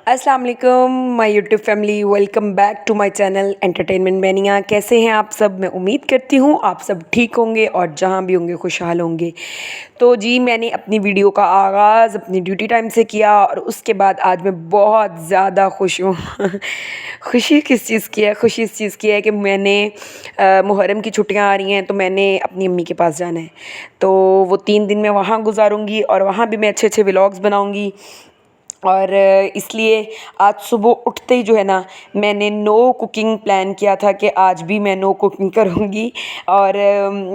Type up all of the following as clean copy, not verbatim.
अस्सलाम वालेकुम my YouTube family, welcome back to my channel entertainment mania. कैसे हैं आप सब? मैं उम्मीद करती हूँ आप सब ठीक होंगे और जहाँ भी होंगे खुशहाल होंगे। तो जी, मैंने अपनी वीडियो का आगाज़ अपनी ड्यूटी टाइम से किया और उसके बाद आज मैं बहुत ज़्यादा खुश हूँ। खुशी किस चीज़ की है? खुशी इस चीज़ की है कि मैंने मुहर्रम की छुट्टियाँ आ रही हैं, तो मैंने अपनी अम्मी के पास जाना है। तो वो 3 दिन मैं वहाँ गुजारूँगी और वहाँ भी मैं अच्छे अच्छे व्लॉग्स बनाऊँगी। और इसलिए आज सुबह उठते ही जो है ना, मैंने नो कुकिंग प्लान किया था कि आज भी मैं नो कुकिंग करूँगी। और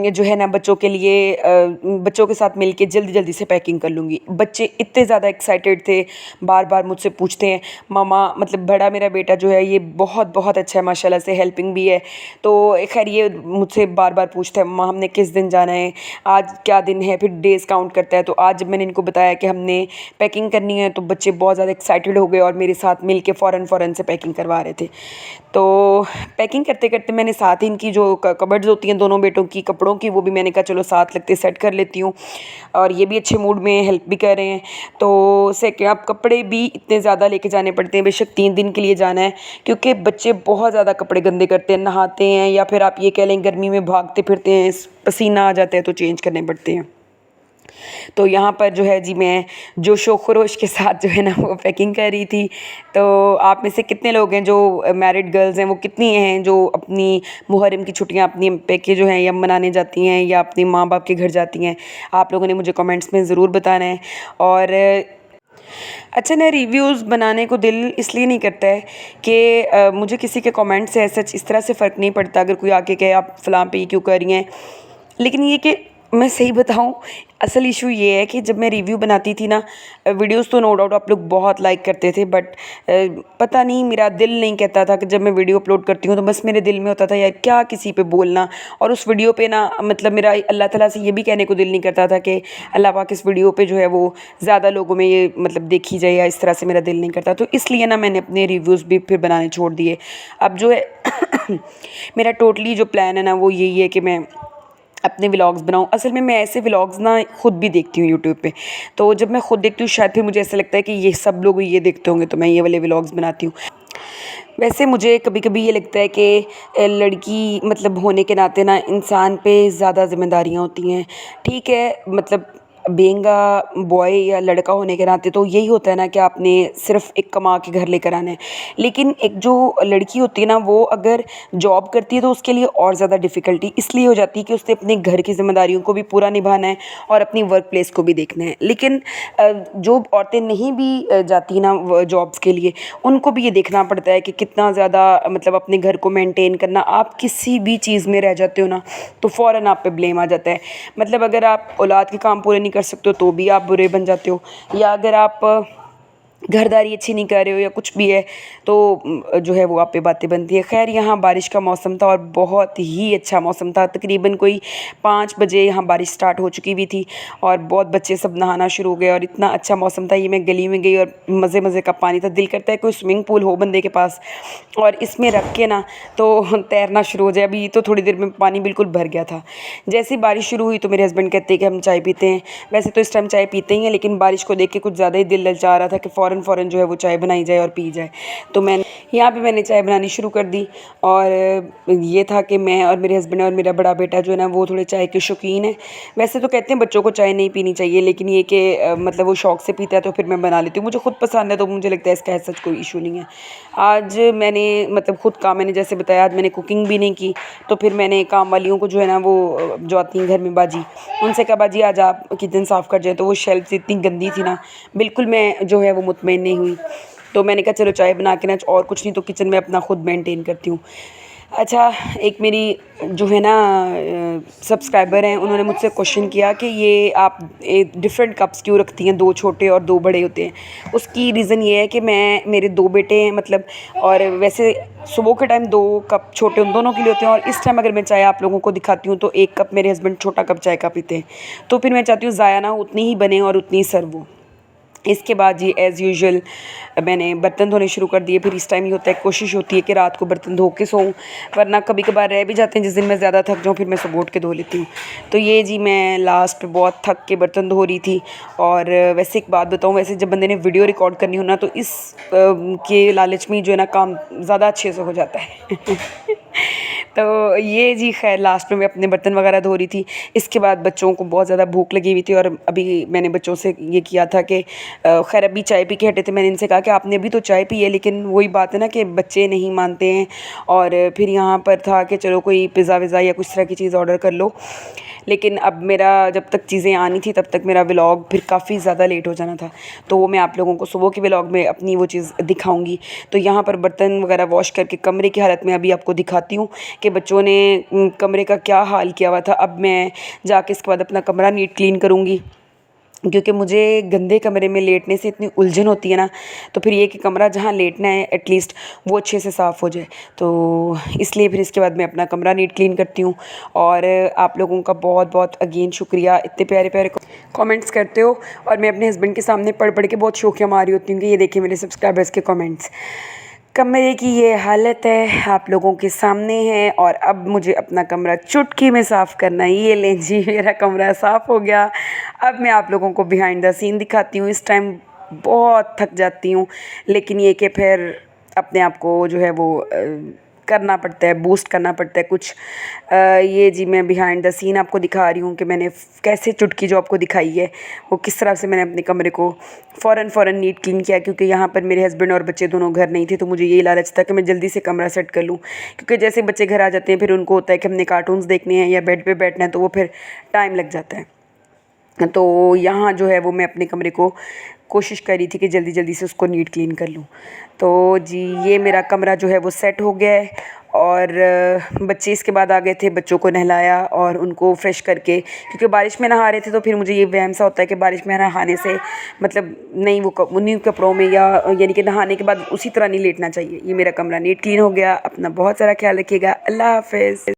जो है ना, बच्चों के लिए बच्चों के साथ मिलके जल्दी जल्दी से पैकिंग कर लूँगी। बच्चे इतने ज़्यादा एक्साइटेड थे, बार बार मुझसे पूछते हैं मामा, मतलब बड़ा मेरा बेटा जो है ये बहुत बहुत अच्छा है माशाल्लाह से, हेल्पिंग भी है। तो खैर ये मुझसे बार बार पूछता है मम्मा हमने किस दिन जाना है, आज क्या दिन है, फिर डेज़ काउंट करता है। तो आज जब मैंने इनको बताया कि हमने पैकिंग करनी है, तो बच्चे बहुत ज़्यादा एक्साइटेड हो गए और मेरे साथ मिल के फ़ौरन से पैकिंग करवा रहे थे। तो पैकिंग करते करते मैंने साथ ही इनकी जो कबर्ड्स होती हैं दोनों बेटों की कपड़ों की, वो भी मैंने कहा चलो साथ लगते सेट कर लेती हूँ। और ये भी अच्छे मूड में हेल्प भी कर रहे हैं। तो सेकेंड, अब कपड़े भी इतने ज़्यादा लेके जाने पड़ते हैं, बेशक 3 दिन के लिए जाना है, क्योंकि बच्चे बहुत ज़्यादा कपड़े गंदे करते हैं, नहाते हैं या फिर आप ये कह लें गर्मी में भागते फिरते हैं, पसीना आ जाता है तो चेंज करने पड़ते हैं। तो यहाँ पर जो है जी, मैं जोशो खरोश के साथ जो है ना वो पैकिंग कर रही थी। तो आप में से कितने लोग हैं जो मैरिड गर्ल्स हैं, वो कितनी हैं जो अपनी मुहर्रम की छुट्टियाँ अपनी पैके जो हैं या मनाने जाती हैं या अपने माँ बाप के घर जाती हैं? आप लोगों ने मुझे कमेंट्स में ज़रूर बताना है। और अच्छा ना, रिव्यूज़ बनाने को दिल इसलिए नहीं करता है कि मुझे किसी के कमेंट से सच इस तरह से फ़र्क नहीं पड़ता अगर कोई आके कहे आप फ़लाँ पे ये क्यों कर रही हैं। लेकिन ये कि मैं सही बताऊँ, असल इशू ये है कि जब मैं रिव्यू बनाती थी ना, वीडियोस तो नो डाउट आप लोग बहुत लाइक करते थे, बट पता नहीं मेरा दिल नहीं कहता था कि जब मैं वीडियो अपलोड करती हूँ तो बस मेरे दिल में होता था यार क्या किसी पे बोलना। और उस वीडियो पे ना, मतलब मेरा अल्लाह ताला से ये भी कहने को दिल नहीं करता था कि अल्लाह पाक इस वीडियो पे जो है वो ज़्यादा लोगों में ये मतलब देखी जाए, या इस तरह से मेरा दिल नहीं करता। तो इसलिए ना मैंने अपने रिव्यूज़ भी फिर बनाने छोड़ दिए। अब जो है मेरा टोटली जो प्लान है ना वो यही है कि मैं अपने व्लॉग्स बनाऊँ। असल में मैं ऐसे व्लॉग्स ना खुद भी देखती हूँ यूट्यूब पे। तो जब मैं खुद देखती हूँ शायद फिर मुझे ऐसा लगता है कि ये सब लोग ये देखते होंगे तो मैं ये वाले व्लॉग्स बनाती हूँ। वैसे मुझे कभी कभी ये लगता है कि लड़की मतलब होने के नाते ना इंसान पे ज़्यादा जिम्मेदारियाँ होती हैं। ठीक है, मतलब बीइंग अ बॉय या लड़का होने के नाते तो यही होता है ना कि आपने सिर्फ एक कमा के घर लेकर आना है। लेकिन एक जो लड़की होती है ना, वो अगर जॉब करती है तो उसके लिए और ज़्यादा डिफ़िकल्टी इसलिए हो जाती है कि उसने अपने घर की ज़िम्मेदारियों को भी पूरा निभाना है और अपनी वर्क प्लेस को भी देखना है। लेकिन जो औरतें नहीं भी जाती ना जॉब्स के लिए, उनको भी ये देखना पड़ता है कि कितना ज़्यादा मतलब अपने घर को मेंटेन करना। आप किसी भी चीज़ में रह जाते हो ना तो फ़ौरन आप पे ब्लेम आ जाता है। मतलब अगर आप औलाद के काम पूरे नहीं कर सकते हो तो भी आप बुरे बन जाते हो, या अगर आप घरदारी अच्छी नहीं कर रहे हो या कुछ भी है तो जो है वो आप पे बातें बनती है। खैर, यहाँ बारिश का मौसम था और बहुत ही अच्छा मौसम था। तकरीबन कोई 5 बजे यहाँ बारिश स्टार्ट हो चुकी हुई थी और बहुत बच्चे सब नहाना शुरू हो गए और इतना अच्छा मौसम था। ये मैं गली में गई और मज़े मज़े का पानी था, दिल करता है कोई स्विमिंग पूल हो बंदे के पास और इसमें रख के ना तो तैरना शुरू हो जाए। अभी तो थोड़ी देर में पानी बिल्कुल भर गया था। जैसे ही बारिश शुरू हुई तो मेरे हस्बैंड कहते हैं कि हम चाय पीते हैं। वैसे तो इस टाइम चाय पीते ही हैं, लेकिन बारिश को देख के कुछ ज़्यादा ही दिल ललचा रहा था कि फ़ौरन जो है वो चाय बनाई जाए और पी जाए। तो मैंने चाय बनानी शुरू कर दी। और ये था कि मैं और मेरे हस्बैंड और मेरा बड़ा बेटा जो है ना वो थोड़े चाय के शौकीन हैं। वैसे तो कहते हैं बच्चों को चाय नहीं पीनी चाहिए, लेकिन ये कि मतलब वो शौक़ से पीता है तो फिर मैं बना लेती हूँ। मुझे खुद पसंद है तो मुझे लगता है इसका ऐसा कोई इशू नहीं है। आज मैंने मतलब खुद काम, मैंने जैसे बताया आज मैंने कुकिंग भी नहीं की, तो फिर मैंने काम वालियों को जो है ना वो जो आती हैं घर में बाजी, उनसे कहा बाजी आज आप किचन साफ़ कर जाए। तो वो शेल्फ्स इतनी गंदी थी ना, बिल्कुल मैं जो है वो मुतमईन नहीं हुई। तो मैंने कहा चलो चाय बना के ना, और कुछ नहीं तो किचन में अपना खुद मेंटेन करती हूँ। अच्छा, एक मेरी जो है ना सब्सक्राइबर हैं, उन्होंने मुझसे क्वेश्चन किया कि ये आप डिफरेंट कप्स क्यों रखती हैं, 2 छोटे और 2 बड़े होते हैं। उसकी रीज़न ये है कि मेरे 2 बेटे हैं मतलब, और वैसे सुबह के टाइम 2 कप छोटे उन दोनों के लिए होते हैं और इस टाइम अगर मैं चाय आप लोगों को दिखाती हूँ तो 1 कप मेरे हस्बैंड छोटा कप चाय का पीते हैं। तो फिर मैं चाहती हूँ ज़ाया ना हो, उतनी ही बने और उतनी ही सर्व हो। इसके बाद जी एज़ यूजुअल मैंने बर्तन धोने शुरू कर दिए। फिर इस टाइम ये होता है, कोशिश होती है कि रात को बर्तन धो के सोऊं, वरना कभी कभार रह भी जाते हैं, जिस दिन मैं ज़्यादा थक जाऊं फिर मैं सुबह उठ के धो लेती हूँ। तो ये जी मैं लास्ट पे बहुत थक के बर्तन धो रही थी। और वैसे एक बात बताऊँ, वैसे जब बंदे ने वीडियो रिकॉर्ड करनी हो ना तो इस के लालच में जो है ना काम ज़्यादा अच्छे से हो जाता है। तो ये जी खैर लास्ट में मैं अपने बर्तन वगैरह धो रही थी। इसके बाद बच्चों को बहुत ज़्यादा भूख लगी हुई थी और अभी मैंने बच्चों से ये किया था कि खैर अभी चाय पी के हटे थे। मैंने इनसे कहा कि आपने अभी तो चाय पी है, लेकिन वही बात है ना कि बच्चे नहीं मानते हैं। और फिर यहाँ पर था कि चलो कोई पिज़्ज़ा विज़्ज़ा या कुछ तरह की चीज़ ऑर्डर कर लो, लेकिन अब मेरा जब तक चीज़ें आनी थी तब तक मेरा व्लॉग फिर काफ़ी ज़्यादा लेट हो जाना था। तो वो मैं आप लोगों को सुबह के व्लॉग में अपनी वो चीज़ दिखाऊंगी। तो यहाँ पर बर्तन वगैरह वॉश करके कमरे की हालत में अभी आपको दिखाती हूँ कि बच्चों ने कमरे का क्या हाल किया हुआ था। अब मैं जाके इसके बाद अपना कमरा नीट क्लीन करूँगी, क्योंकि मुझे गंदे कमरे में लेटने से इतनी उलझन होती है ना। तो फिर ये कि कमरा जहाँ लेटना है एटलीस्ट वो अच्छे से साफ़ हो जाए। तो इसलिए फिर इसके बाद मैं अपना कमरा नीट क्लीन करती हूँ। और आप लोगों का बहुत बहुत अगेन शुक्रिया, इतने प्यारे प्यारे कमेंट्स करते हो। और मैं अपने हस्बैंड के सामने पढ़ पढ़ के बहुत शौकिया मारी होती हूँ कि ये देखिए मेरे सब्सक्राइबर्स के कमेंट्स। कमरे की ये हालत है, आप लोगों के सामने है। और अब मुझे अपना कमरा चुटकी में साफ़ करना है। ये लें जी, मेरा कमरा साफ़ हो गया। अब मैं आप लोगों को बिहाइंड द सीन दिखाती हूँ। इस टाइम बहुत थक जाती हूँ, लेकिन ये कि फिर अपने आप को जो है वो करना पड़ता है, बूस्ट करना पड़ता है कुछ। ये जी मैं बिहाइंड द सीन आपको दिखा रही हूँ कि मैंने कैसे चुटकी जो आपको दिखाई है वो किस तरह से मैंने अपने कमरे को फ़ौरन नीट क्लीन किया। क्योंकि यहाँ पर मेरे हस्बैंड और बच्चे दोनों घर नहीं थे, तो मुझे यही लालच था कि मैं जल्दी से कमरा सेट कर लूँ। क्योंकि जैसे बच्चे घर आ जाते हैं फिर उनको होता है कि हमने कार्टून्स देखने हैं या बेड पर बैठना है, तो वो फिर टाइम लग जाता है। तो यहाँ जो है वो मैं अपने कमरे को कोशिश कर रही थी कि जल्दी जल्दी से उसको नीट क्लीन कर लूँ। तो जी ये मेरा कमरा जो है वो सेट हो गया है। और बच्चे इसके बाद आ गए थे, बच्चों को नहलाया और उनको फ्रेश करके, क्योंकि बारिश में नहा रहे थे तो फिर मुझे ये वहम सा होता है कि बारिश में नहाने से मतलब नहीं वो उन्हीं कपड़ों में या यानी कि नहाने के बाद उसी तरह नहीं लेटना चाहिए। ये मेरा कमरा नीट क्लीन हो गया। अपना बहुत सारा ख्याल रखिएगा। अल्लाह हाफ़िज़।